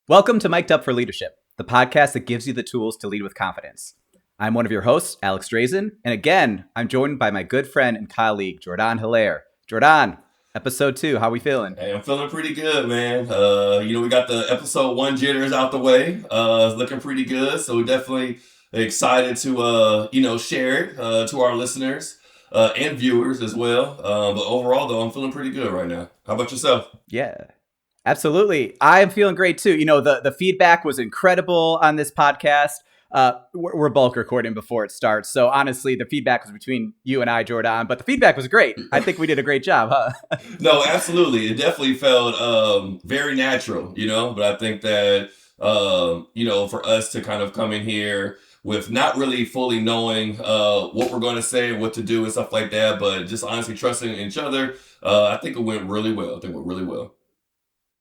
Welcome to Mic'd Up for Leadership, the podcast that gives you the tools to lead with confidence. I'm one of your hosts, Alex Dresen, and again, I'm joined by my good friend and colleague, Jourdan Hilaire. Jourdan, episode 2, how we feeling? Hey, I'm feeling pretty good, man. We got the episode 1 jitters out the way. It's looking pretty good, so we're definitely excited to, share it to our listeners and viewers as well. But overall, though, I'm feeling pretty good right now. How about yourself? Yeah. Absolutely. I am feeling great too. You know, the feedback was incredible on this podcast. We're bulk recording before it starts. So honestly, the feedback was between you and I, Jourdan, but the feedback was great. I think we did a great job, huh? No, absolutely. It definitely felt very natural, but I think that, for us to kind of come in here with not really fully knowing what we're going to say, what to do and stuff like that, but just honestly trusting each other, I think it went really well.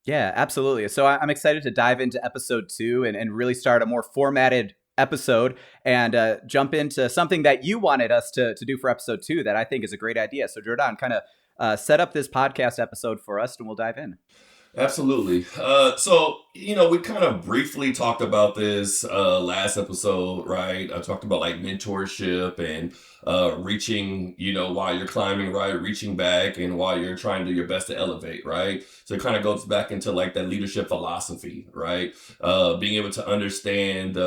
Yeah, absolutely. So I'm excited to dive into episode 2 and really start a more formatted episode and jump into something that you wanted us to do for episode 2 that I think is a great idea. So Jourdan, kind of set up this podcast episode for us and we'll dive in. Absolutely. We kind of briefly talked about this last episode, right? I talked about like mentorship and reaching, while you're climbing, right? Reaching back and while you're trying to do your best to elevate, right? So it kind of goes back into like that leadership philosophy, right? Being able to understand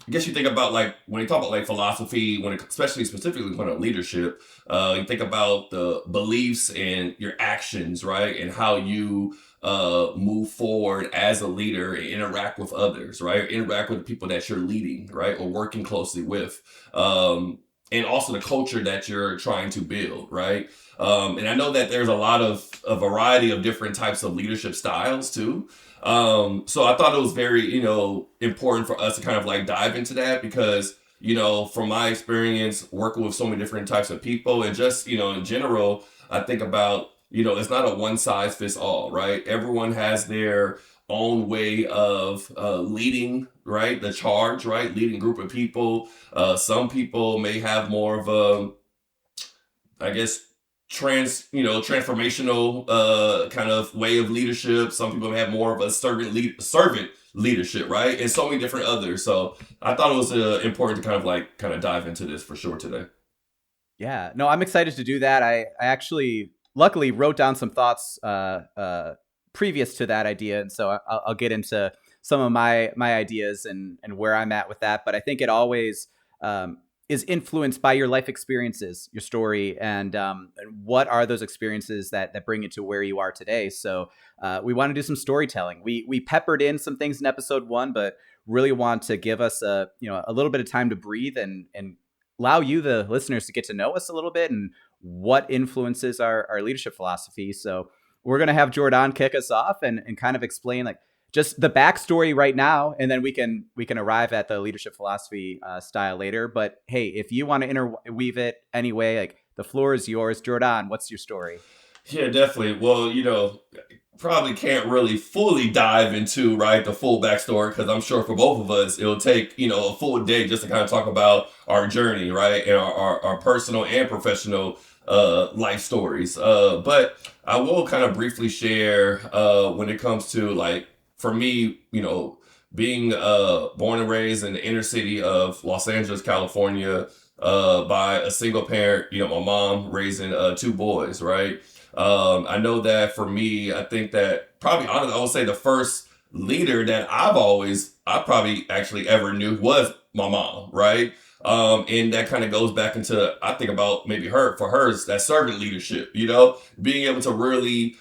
I guess you think about like when you talk about like philosophy, especially specifically when leadership, you think about the beliefs and your actions, right, and how you move forward as a leader and interact with others, right, interact with the people that you're leading, right, or working closely with, and also the culture that you're trying to build, right. And I know that there's a variety of different types of leadership styles too. So I thought it was very, important for us to kind of like dive into that because, from my experience working with so many different types of people and just, in general, I think about, it's not a one size fits all, right? Everyone has their own way of leading, right? The charge, right? Leading a group of people. Some people may have more of I guess, transformational kind of way of leadership. Some people have more of a servant leadership, right? And so many different others. So I thought it was important to kind of dive into this for sure today. Yeah, no, I'm excited to do that. I actually luckily wrote down some thoughts previous to that idea. And so I'll get into some of my ideas and where I'm at with that. But I think it always is influenced by your life experiences, your story, and what are those experiences that bring you to where you are today. So we want to do some storytelling. We peppered in some things in episode 1, but really want to give us a little bit of time to breathe and allow you, the listeners, to get to know us a little bit and what influences our leadership philosophy. So we're going to have Jourdan kick us off and kind of explain like just the backstory right now, and then we can arrive at the leadership philosophy style later. But hey, if you want to interweave it anyway, like the floor is yours. Jourdan, what's your story? Yeah, definitely. Well, probably can't really fully dive into right the full backstory because I'm sure for both of us it'll take a full day just to kind of talk about our journey, right, and our personal and professional life stories. But I will kind of briefly share when it comes to like for me, being born and raised in the inner city of Los Angeles, California, by a single parent, my mom raising 2 boys, right? I know that for me, I think that probably honestly, I would say the first leader that I probably actually ever knew was my mom, right? And that kind of goes back into, I think about maybe for hers, that servant leadership, being able to really,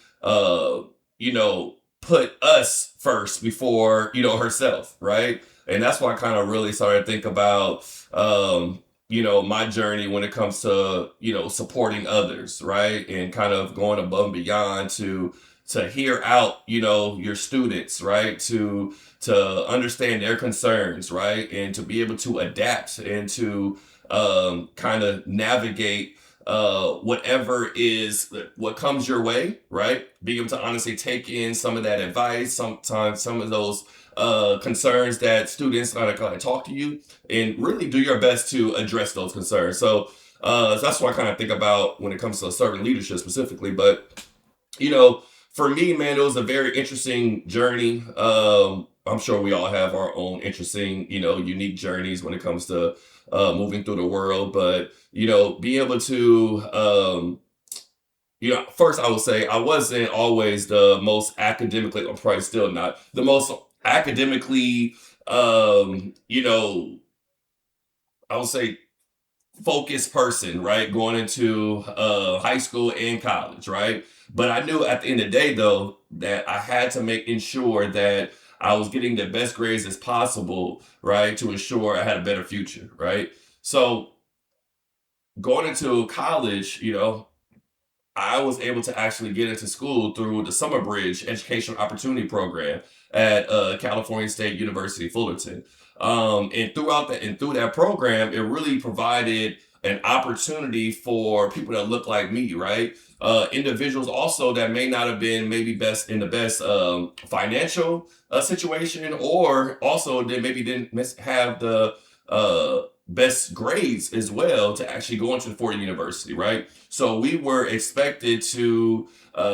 put us first before, herself, right? And that's why I kind of really started to think about, my journey when it comes to, supporting others, right? And kind of going above and beyond to hear out, your students, right? To understand their concerns, right? And to be able to adapt and to kind of navigate what comes your way, right? Being able to honestly take in some of that advice, sometimes some of those concerns that students kind of talk to you and really do your best to address those concerns. So that's what I kind of think about when it comes to servant leadership specifically. But, for me, man, it was a very interesting journey. I'm sure we all have our own interesting, unique journeys when it comes to moving through the world. But being able to, first I would say I wasn't always the most academically, or probably still not the most academically, I would say focused person, right? Going into high school and college, right? But I knew at the end of the day, though, that I had to ensure that I was getting the best grades as possible, right? To ensure I had a better future, right? So going into college, I was able to actually get into school through the Summer Bridge Education Opportunity Program at California State University, Fullerton. And through that program, it really provided an opportunity for people that look like me, right? Individuals also that may not have been maybe best in the best financial situation, or also that maybe didn't have the best grades as well to actually go into Ford University, right? So we were expected to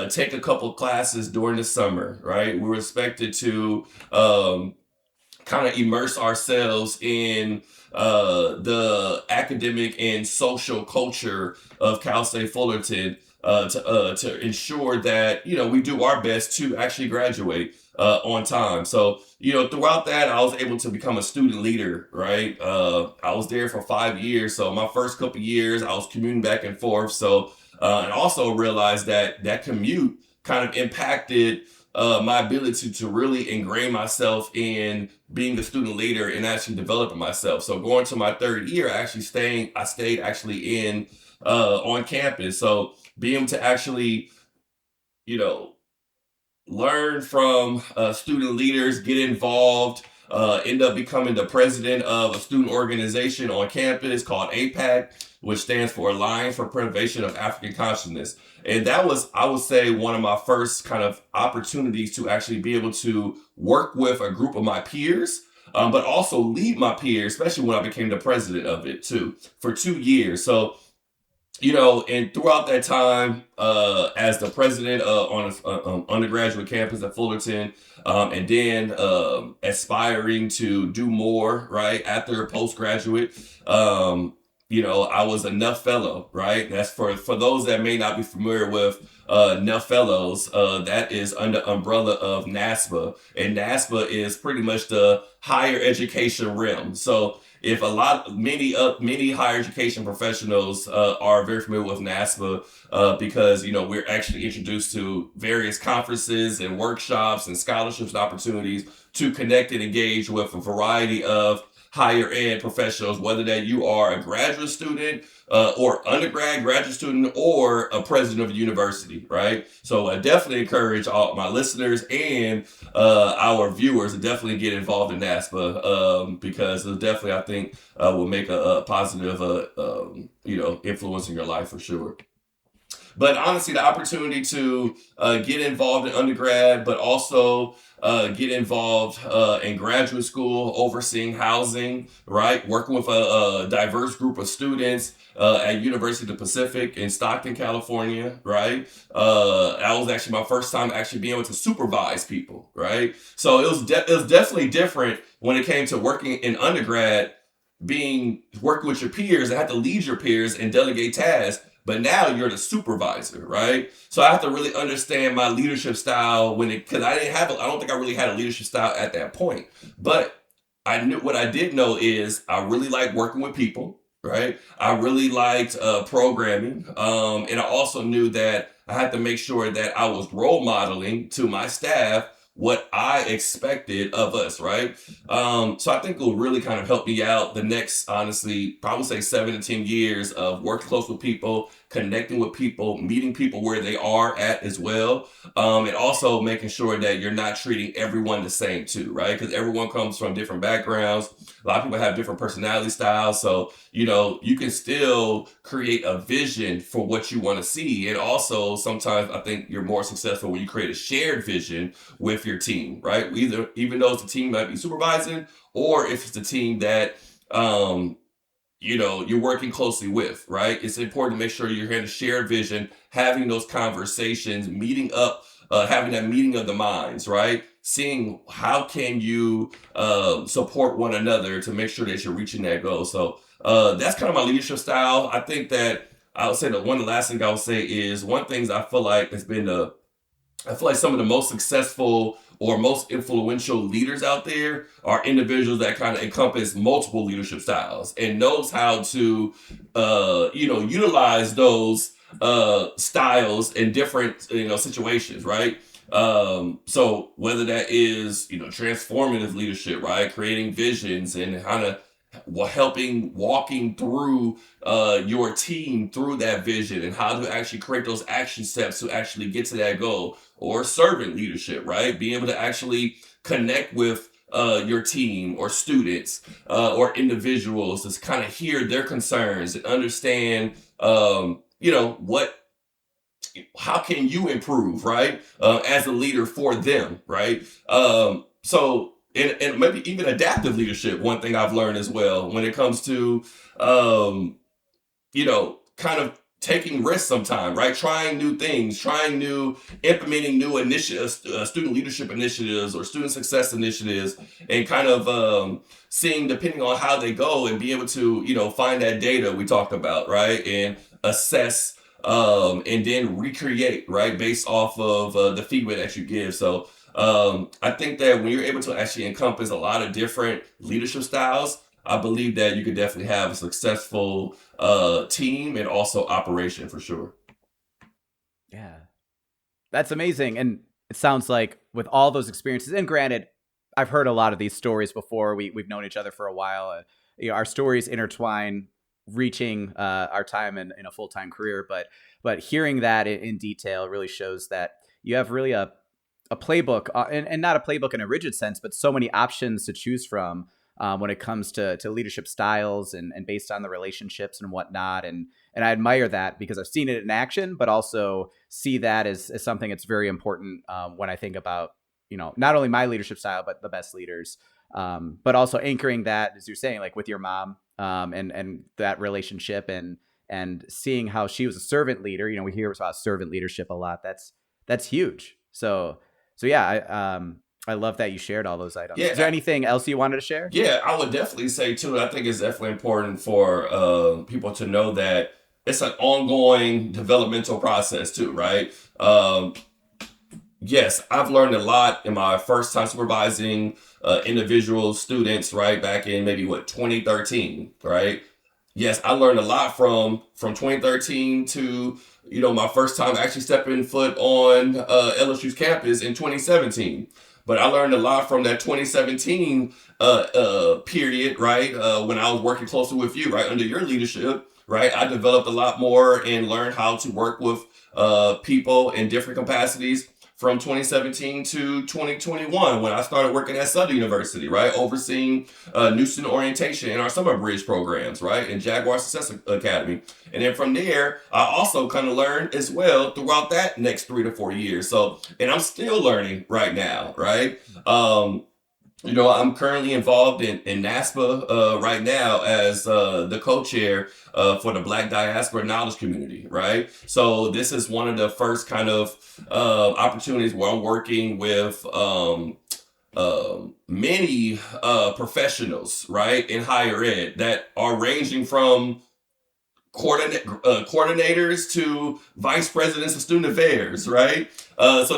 take a couple classes during the summer, right? We were expected to kind of immerse ourselves in the academic and social culture of Cal State Fullerton to ensure that we do our best to actually graduate on time. So throughout that, I was able to become a student leader. Right, I was there for 5 years. So my first couple years, I was commuting back and forth. So and also realized that that commute kind of impacted my ability to really ingrain myself in being a student leader and actually developing myself. So going to my third year, I stayed actually in on campus. So being able to actually, you know, learn from student leaders, get involved, end up becoming the president of a student organization on campus called APAC, which stands for Alliance for Preservation of African Consciousness. And that was, I would say, one of my first kind of opportunities to actually be able to work with a group of my peers, but also lead my peers, especially when I became the president of it too, for 2 years. So and throughout that time, as the president on an undergraduate campus at Fullerton, and then aspiring to do more, right, after postgraduate, I was a Nuff Fellow, right? That's for those that may not be familiar with Nuff Fellows, that is under umbrella of NASPA, and NASPA is pretty much the higher education realm. So if many higher education professionals are very familiar with NASPA, because we're actually introduced to various conferences and workshops and scholarships and opportunities to connect and engage with a variety of higher ed professionals, whether that you are a graduate student or undergrad, graduate student, or a president of a university, right? So I definitely encourage all my listeners and our viewers to definitely get involved in NASPA, because it definitely, I think, will make a positive, influence in your life for sure. But honestly, the opportunity to get involved in undergrad, but also get involved in graduate school, overseeing housing, right? Working with a diverse group of students at University of the Pacific in Stockton, California, right? That was actually my first time actually being able to supervise people, right? So it was definitely different when it came to working in undergrad, working with your peers and have to lead your peers and delegate tasks. But now you're the supervisor, right? So I have to really understand my leadership style because I don't think I really had a leadership style at that point. But I knew what I did know is I really like working with people, right? I really liked programming, and I also knew that I had to make sure that I was role modeling to my staff what I expected of us, right? So I think it will really kind of help me out the next, honestly, probably say 7 to 10 years of working close with people, connecting with people, meeting people where they are at as well, and also making sure that you're not treating everyone the same too, right? Because everyone comes from different backgrounds. A lot of people have different personality styles, so you can still create a vision for what you want to see, and also sometimes I think you're more successful when you create a shared vision with your team, right? Even though it's a team might be supervising, or if it's a team that you're working closely with, right? It's important to make sure you're having a shared vision, having those conversations, meeting up having that meeting of the minds, right? Seeing how can you support one another to make sure that you're reaching that goal. So that's kind of my leadership style. I think that I would say that one of the last things I would say is one things I feel like has been I feel like some of the most successful or most influential leaders out there are individuals that kind of encompass multiple leadership styles and knows how to, utilize those styles in different, situations, right? So whether that is, transformative leadership, right? Creating visions and kind of helping walking through your team through that vision and how to actually create those action steps to actually get to that goal, or servant leadership, right? Being able to actually connect with your team or students or individuals to kind of hear their concerns and understand, what how can you improve, right? As a leader for them, right? And maybe even adaptive leadership. One thing I've learned as well when it comes to, kind of taking risks sometime, right? Trying new things, implementing new initiatives, student leadership initiatives or student success initiatives, and kind of seeing depending on how they go and be able to, find that data we talked about, right? And assess and then recreate, right, based off of the feedback that you give. So I think that when you're able to actually encompass a lot of different leadership styles, I believe that you could definitely have a successful team and also operation for sure. Yeah. That's amazing. And it sounds like with all those experiences, and granted, I've heard a lot of these stories before. We've known each other for a while. Our stories intertwine, reaching our time in a full time career. But hearing that in detail really shows that you have really a playbook, and not a playbook in a rigid sense, but so many options to choose from when it comes to leadership styles and based on the relationships and whatnot. And I admire that because I've seen it in action, but also see that as something that's very important when I think about, not only my leadership style, but the best leaders. But also anchoring that, as you're saying, like with your mom, and that relationship, and seeing how she was a servant leader. We hear about servant leadership a lot. That's huge. So yeah, I love that you shared all those items. Yeah, Is there anything else you wanted to share? yeah, I would definitely say too. I think it's definitely important for people to know that it's an ongoing developmental process too, right? Yes, I've learned a lot in my first time supervising individual students, right? Back in maybe 2013, right? Yes, I learned a lot from 2013 to my first time actually stepping foot on LSU's campus in 2017. But I learned a lot from that 2017 period, right? When I was working closely with you, right, under your leadership, right? I developed a lot more and learned how to work with people in different capacities from 2017 to 2021 when I started working at Southern University, right? Overseeing new student orientation in our summer bridge programs, right? And Jaguar Success Academy. And then from there, I also kind of learned as well throughout that next 3 to 4 years. So, and I'm still learning right now, right? I'm currently involved in NASPA right now as the co-chair for the Black Diaspora Knowledge Community, right? So this is one of the first kind of opportunities where I'm working with many professionals, right, in higher ed that are ranging from coordinators to vice presidents of student affairs, right? So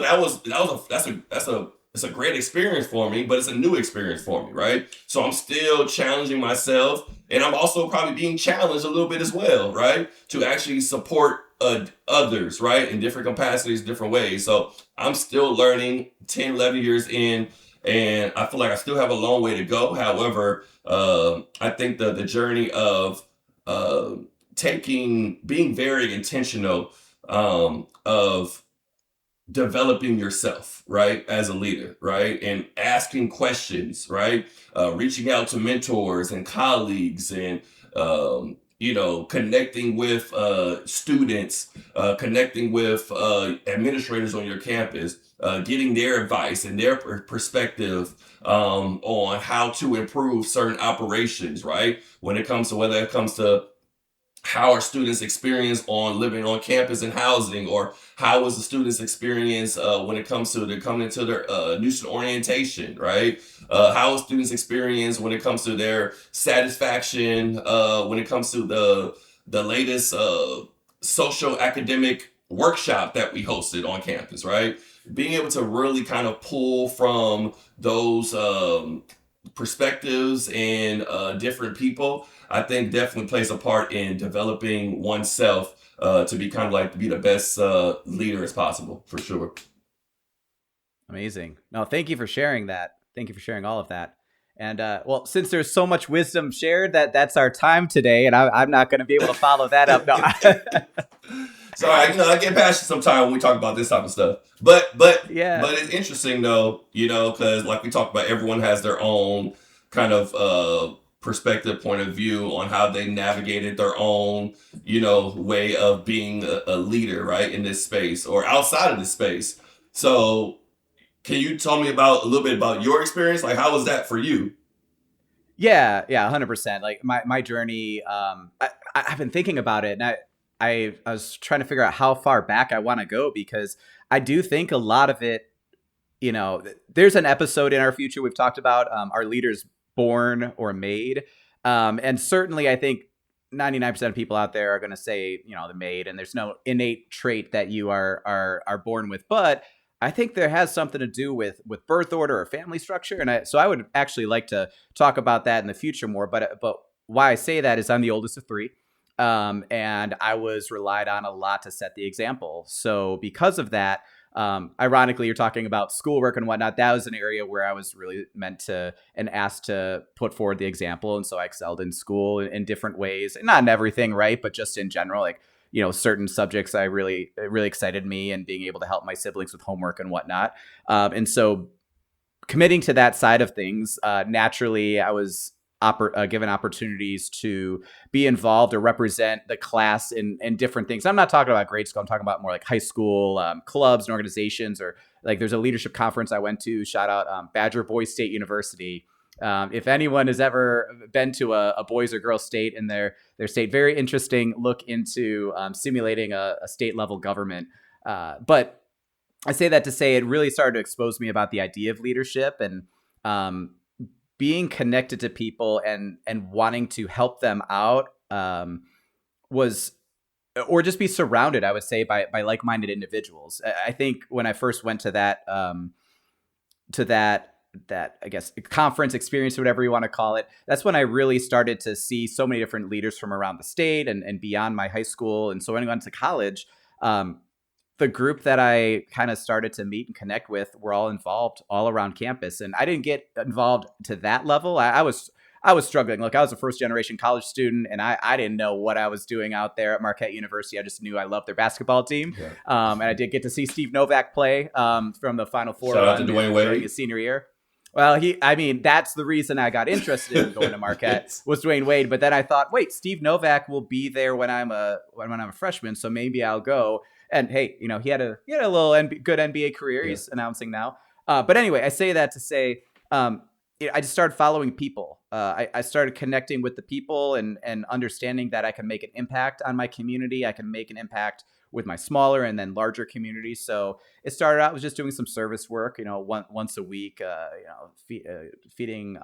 that's a great experience for me, but it's a new experience for me, right? So I'm still challenging myself, and I'm also probably being challenged a little bit as well, right? To actually support others, right, in different capacities, different ways. So I'm still learning 10, 11 years in, and I feel like I still have a long way to go. However, I think the journey of being very intentional of developing yourself, right, as a leader, right, and asking questions, right, reaching out to mentors and colleagues, and connecting with students, connecting with administrators on your campus, getting their advice and their perspective on how to improve certain operations, right, when it comes to whether it comes to how are students experience on living on campus and housing, or how was the students experience when it comes to their coming into their new student orientation, right? How is students experience when it comes to their satisfaction, when it comes to the latest social academic workshop that we hosted on campus, right? Being able to really kind of pull from those perspectives and different people, I think definitely plays a part in developing oneself to be kind of like be the best leader as possible, for sure. Amazing. No, thank you for sharing that. Thank you for sharing all of that. And well, since there's so much wisdom shared, that's our time today, and I'm not going to be able to follow that up. No. Sorry, I get passionate sometimes when we talk about this type of stuff. But Yeah. it's interesting though, because like we talked about, everyone has their own kind of perspective, point of view on how they navigated their own, way of being a leader, right, in this space or outside of this space. So can you tell me about a little bit about your experience? Like, how was that for you? Yeah, yeah, 100%. Like my journey, I've been thinking about it, and I was trying to figure out how far back I want to go because I do think a lot of it, there's an episode in our future we've talked about are leaders born or made, and certainly I think 99% of people out there are going to say the made, and there's no innate trait that you are born with, but I think there has something to do with birth order or family structure, and so I would actually like to talk about that in the future more. But why I say that is I'm the oldest of three, and I was relied on a lot to set the example. So because of that, ironically, you're talking about schoolwork and whatnot. That was an area where I was really meant to and asked to put forward the example, and so I excelled in school in different ways, not in everything, right, but just in general, like certain subjects I really excited me, and being able to help my siblings with homework and whatnot. And so committing to that side of things, naturally, I was given opportunities to be involved or represent the class in different things. I'm not talking about grade school. I'm talking about more like high school clubs and organizations, or like there's a leadership conference I went to. Shout out Badger Boys State University. If anyone has ever been to a boys or girls state in their state, very interesting look into simulating a state level government. But I say that to say it really started to expose me about the idea of leadership, and um, being connected to people and wanting to help them out, was, or just be surrounded, I would say, by like-minded individuals. I think when I first went to that I guess conference experience, or whatever you want to call it, that's when I really started to see so many different leaders from around the state and beyond my high school. And so when I went to college, um, the group that I kind of started to meet and connect with were all involved all around campus. And I didn't get involved to that level. I was struggling. Like, I was a first generation college student, and I didn't know what I was doing out there at Marquette University. I just knew I loved their basketball team. Yeah. And I did get to see Steve Novak play from the Final Four Shout out to run Dwayne during Wade. his senior year. Well, that's the reason I got interested in going to Marquette was Dwayne Wade. But then I thought, wait, Steve Novak will be there when I'm a freshman, so maybe I'll go. And hey, he had a little good NBA career. Yeah. He's announcing now. But anyway, I say that to say, I just started following people. I started connecting with the people and understanding that I can make an impact on my community. I can make an impact with my smaller and then larger communities. So it started out with just doing some service work, once a week, feeding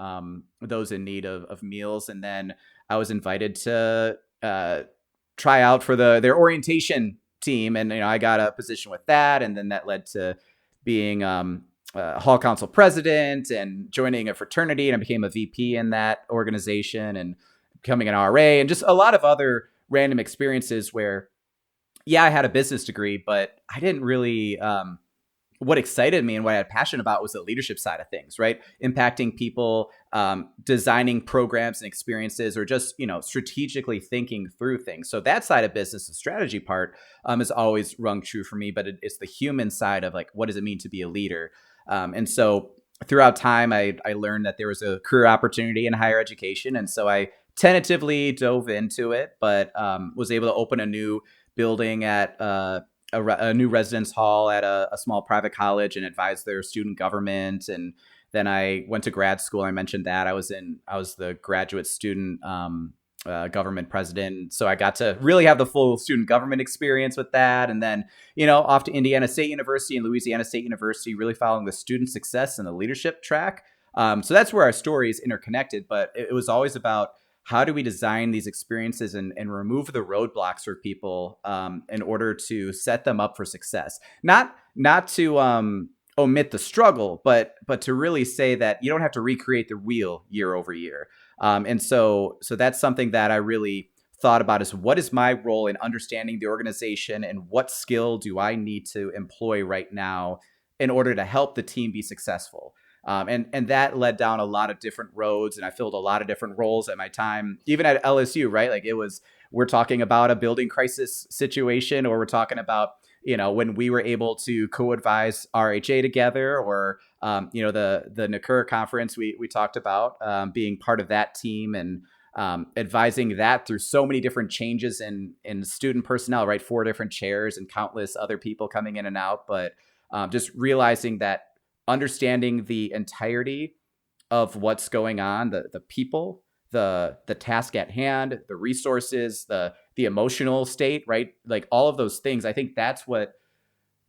those in need of meals. And then I was invited to try out for their orientation team, and I got a position with that, and then that led to being hall council president and joining a fraternity, and I became a VP in that organization and becoming an RA, and just a lot of other random experiences where, yeah, I had a business degree, but I didn't really, what excited me and what I had passion about was the leadership side of things, right? Impacting people, designing programs and experiences, or just, strategically thinking through things. So that side of business, the strategy part, has always rung true for me, but it's the human side of, like, what does it mean to be a leader? And so throughout time, I learned that there was a career opportunity in higher education. And so I tentatively dove into it, but was able to open a new building at a new residence hall at a small private college and advise their student government. And then I went to grad school. I mentioned that I was the graduate student government president. So I got to really have the full student government experience with that. And then, off to Indiana State University and Louisiana State University, really following the student success and the leadership track. So that's where our story is interconnected. But it was always about how do we design these experiences and remove the roadblocks for people in order to set them up for success. Not to omit the struggle, but to really say that you don't have to recreate the wheel year over year. And so that's something that I really thought about is what is my role in understanding the organization and what skill do I need to employ right now in order to help the team be successful. And that led down a lot of different roads, and I filled a lot of different roles at my time, even at LSU, right? Like we're talking about a building crisis situation, or we're talking about, when we were able to co-advise RHA together, or, the NACUR conference we talked about, being part of that team and advising that through so many different changes in student personnel, right? 4 different chairs and countless other people coming in and out. But just realizing that understanding the entirety of what's going on, the people, the task at hand, the resources, the emotional state, right? Like all of those things. I think that's what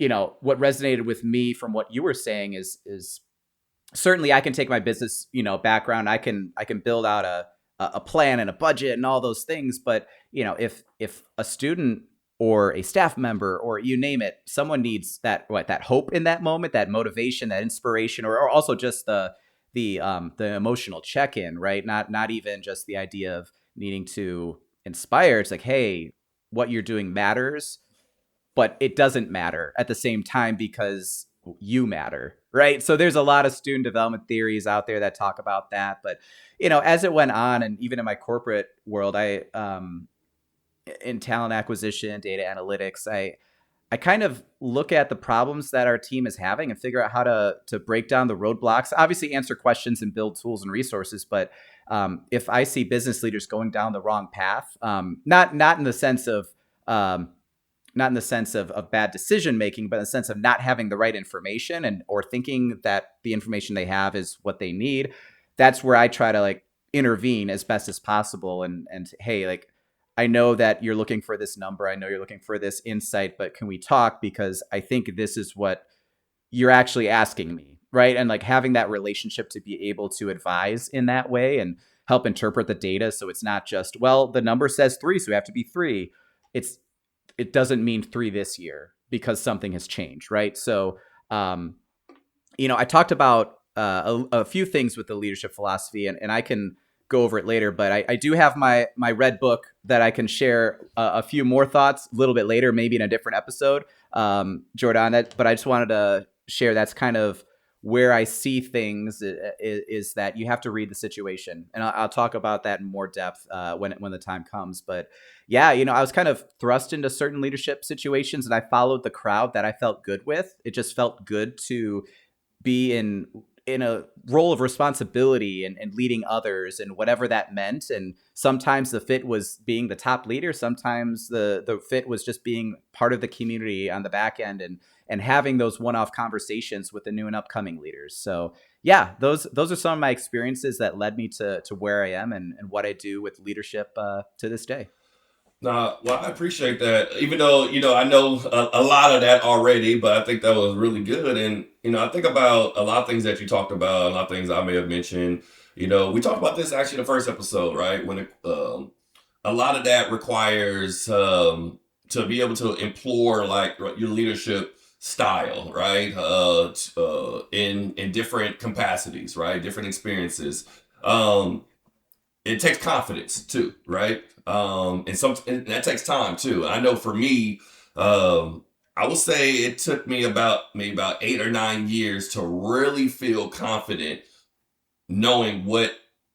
resonated with me from what you were saying is certainly I can take my business, background. I can build out a plan and a budget and all those things. But, if a student or a staff member, or you name it, someone needs that hope in that moment, that motivation, that inspiration, or also just the emotional check-in, right? Not even just the idea of needing to inspire. It's like, hey, what you're doing matters, but it doesn't matter at the same time because you matter, right? So there's a lot of student development theories out there that talk about that. But, as it went on, and even in my corporate world, in talent acquisition, data analytics, I kind of look at the problems that our team is having and figure out how to break down the roadblocks, obviously answer questions and build tools and resources. But if I see business leaders going down the wrong path, not in the sense of bad decision making, but in the sense of not having the right information or thinking that the information they have is what they need, that's where I try to intervene as best as possible. And hey, I know that you're looking for this number. I know you're looking for this insight, but can we talk? Because I think this is what you're actually asking me, right? And having that relationship to be able to advise in that way and help interpret the data. So it's not just, well, the number says 3, so we have to be 3. It doesn't mean 3 this year because something has changed, right? So, I talked about a few things with the leadership philosophy, and I can go over it later, but I do have my red book that I can share a few more thoughts a little bit later, maybe in a different episode, Jourdan. But I just wanted to share that's kind of where I see things is that you have to read the situation, and I'll talk about that in more depth when the time comes. But yeah, I was kind of thrust into certain leadership situations, and I followed the crowd that I felt good with. It just felt good to be in a role of responsibility and leading others and whatever that meant. And sometimes the fit was being the top leader. Sometimes the fit was just being part of the community on the back end and having those one-off conversations with the new and upcoming leaders. So yeah, those are some of my experiences that led me to where I am and what I do with leadership to this day. Nah, well, I appreciate that. Even though, I know a lot of that already, but I think that was really good. And, I think about a lot of things that you talked about, a lot of things I may have mentioned. We talked about this actually in the first episode, right? When a lot of that requires to be able to implore your leadership style, right? In different capacities, right? Different experiences. It takes confidence too, right? And that takes time too. I know for me, I will say it took me maybe about 8 or 9 years to really feel confident knowing what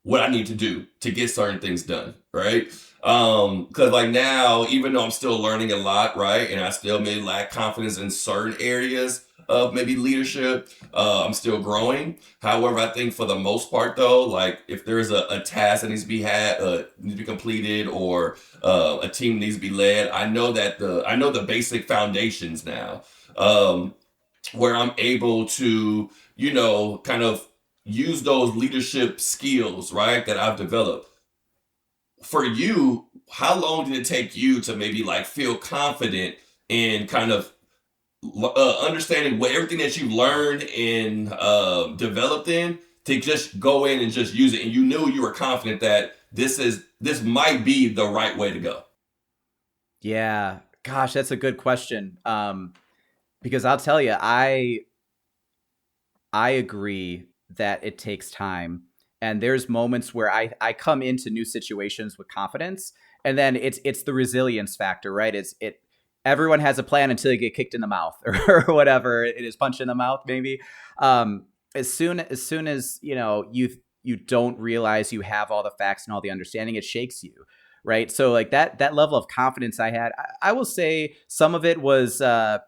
I need to do to get certain things done, right? Because now, even though I'm still learning a lot, right, and I still may lack confidence in certain areas of maybe leadership, I'm still growing. However, I think for the most part, though, if there's a task that needs to be needs to be completed, or a team needs to be led, I know the basic foundations now, where I'm able to, kind of use those leadership skills, right, that I've developed for you, how long did it take you to maybe like feel confident in kind of understanding what everything that you learned and developed in to just go in and just use it, and you knew you were confident that this might be the right way to go? Yeah. Gosh, that's a good question. Because I'll tell you, I agree that it takes time. And there's moments where I come into new situations with confidence, and then it's the resilience factor, right? Everyone has a plan until you get kicked in the mouth or whatever it is, punched in the mouth maybe. As soon as you don't realize you have all the facts and all the understanding, it shakes you, right? So like that level of confidence I had, I will say some of it was I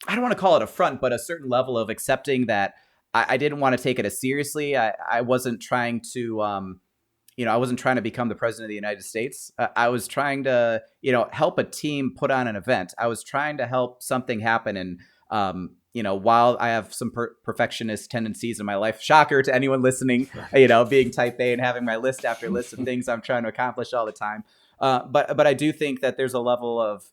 don't want to call it a front, but a certain level of accepting that I didn't want to take it as seriously. I wasn't trying to, I wasn't trying to become the president of the United States. I was trying to, help a team put on an event. I was trying to help something happen. And, while I have some perfectionist tendencies in my life, shocker to anyone listening, being type A and having my list after list of things I'm trying to accomplish all the time. But I do think that there's a level of,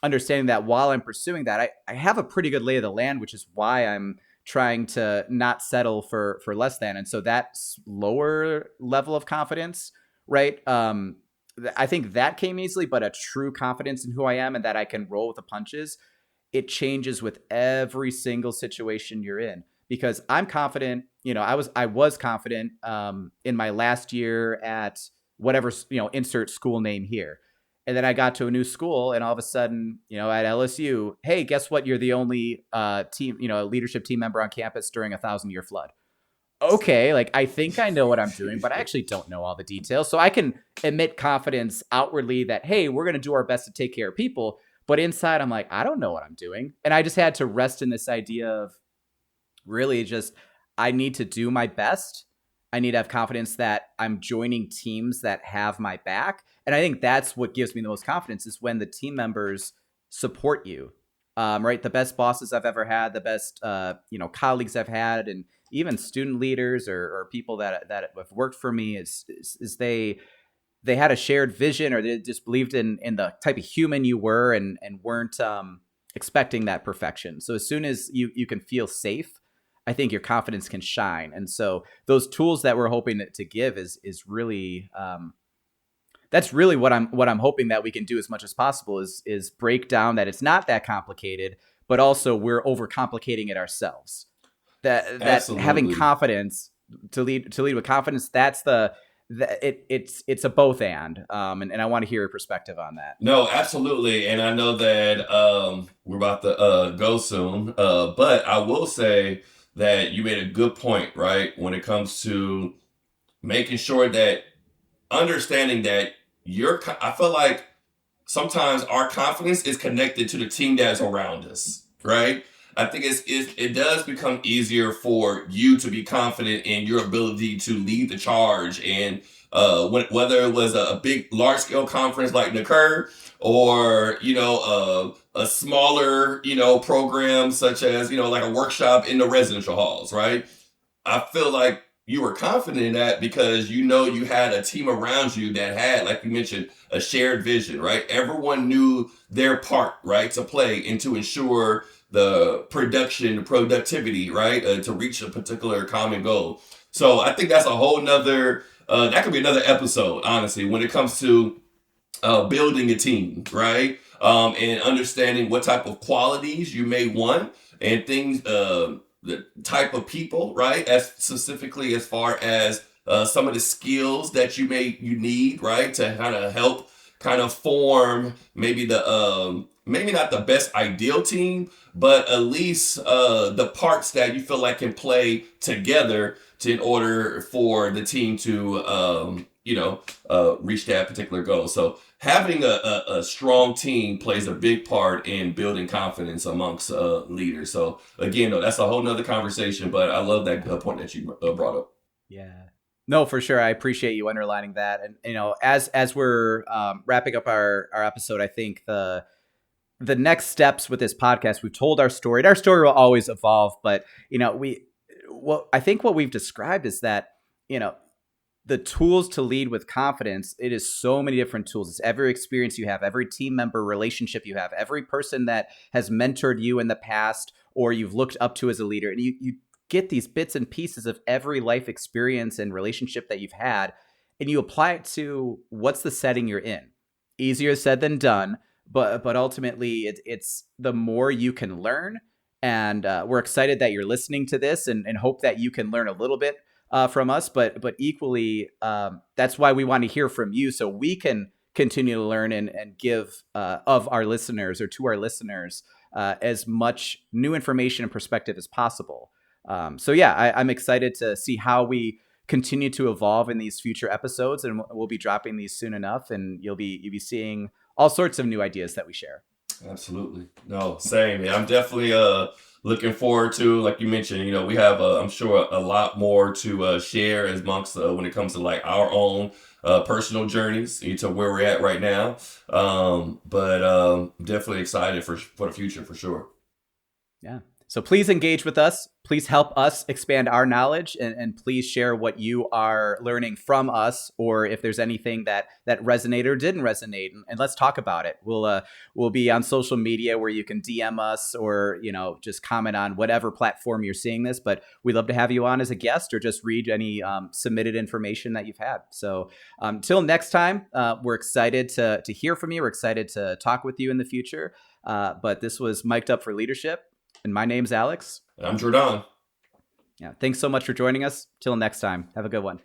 understanding that while I'm pursuing that, I have a pretty good lay of the land, which is why I'm trying to not settle for less than. And so that lower level of confidence, right? I think that came easily, but a true confidence in who I am and that I can roll with the punches, it changes with every single situation you're in. Because I'm confident, I was confident in my last year at whatever, insert school name here. And then I got to a new school, and all of a sudden, at LSU, hey, guess what? You're the only team, leadership team member on campus during a 1,000-year flood. Okay, like I think I know what I'm doing, but I actually don't know all the details. So I can emit confidence outwardly that, hey, we're going to do our best to take care of people. But inside, I'm like, I don't know what I'm doing. And I just had to rest in this idea of really just, I need to do my best. I need to have confidence that I'm joining teams that have my back. And I think that's what gives me the most confidence is when the team members support you. Right. The best bosses I've ever had, the best, colleagues I've had, and even student leaders or people that have worked for me is they had a shared vision, or they just believed in the type of human you were, and weren't expecting that perfection. So as soon as you can feel safe, I think your confidence can shine. And so those tools that we're hoping to give is really that's really what I'm hoping that we can do as much as possible is break down that it's not that complicated, but also we're overcomplicating it ourselves. That having Absolutely. confidence, to lead with confidence, it's a both and I want to hear your perspective on that. No, absolutely. And I know that we're about to go soon. But I will say that you made a good point, right? When it comes to making sure that understanding that I feel like sometimes our confidence is connected to the team that's around us, right? I think it does become easier for you to be confident in your ability to lead the charge, and whether it was a big, large scale conference like NACUR, or a smaller program such as like a workshop in the residential halls, right? I feel like you were confident in that because you had a team around you that had, like you mentioned, a shared vision, right? Everyone knew their part, right, to play and to ensure the productivity, right, to reach a particular common goal. So I think that's a whole nother, that could be another episode, honestly, when it comes to building a team, right? And understanding what type of qualities you may want and things, the type of people, right? As specifically as far as some of the skills that you need, right, to kind of help kind of form maybe maybe not the best ideal team, but at least the parts that you feel like can play together in order for the team to reach that particular goal. So having a strong team plays a big part in building confidence amongst leaders. So again, though, that's a whole nother conversation, but I love that point that you brought up. Yeah. No, for sure. I appreciate you underlining that. And as we're wrapping up our episode, I think the next steps with this podcast, we've told our story. And our story will always evolve, but I think what we've described is that the tools to lead with confidence, it is so many different tools. It's every experience you have, every team member relationship you have, every person that has mentored you in the past or you've looked up to as a leader. And you get these bits and pieces of every life experience and relationship that you've had, and you apply it to what's the setting you're in. Easier said than done, but ultimately it's the more you can learn. And we're excited that you're listening to this and hope that you can learn a little bit from us, but equally, that's why we want to hear from you so we can continue to learn and give of our listeners or to our listeners as much new information and perspective as possible. So yeah, I'm excited to see how we continue to evolve in these future episodes, and we'll be dropping these soon enough, and you'll be seeing all sorts of new ideas that we share. Absolutely. No, same. Yeah, I'm definitely looking forward to, like you mentioned, we have I'm sure a lot more to share as monks when it comes to like our own personal journeys to where we're at right now. But definitely excited for the future for sure. Yeah. So please engage with us. Please help us expand our knowledge, and please share what you are learning from us, or if there's anything that resonated or didn't resonate, and let's talk about it. We'll be on social media where you can DM us or just comment on whatever platform you're seeing this. But we'd love to have you on as a guest or just read any submitted information that you've had. So until next time, we're excited to hear from you. We're excited to talk with you in the future. But this was Mic'd Up for Leadership. And my name's Alex. And I'm Jourdan. Yeah. Thanks so much for joining us. Till next time. Have a good one.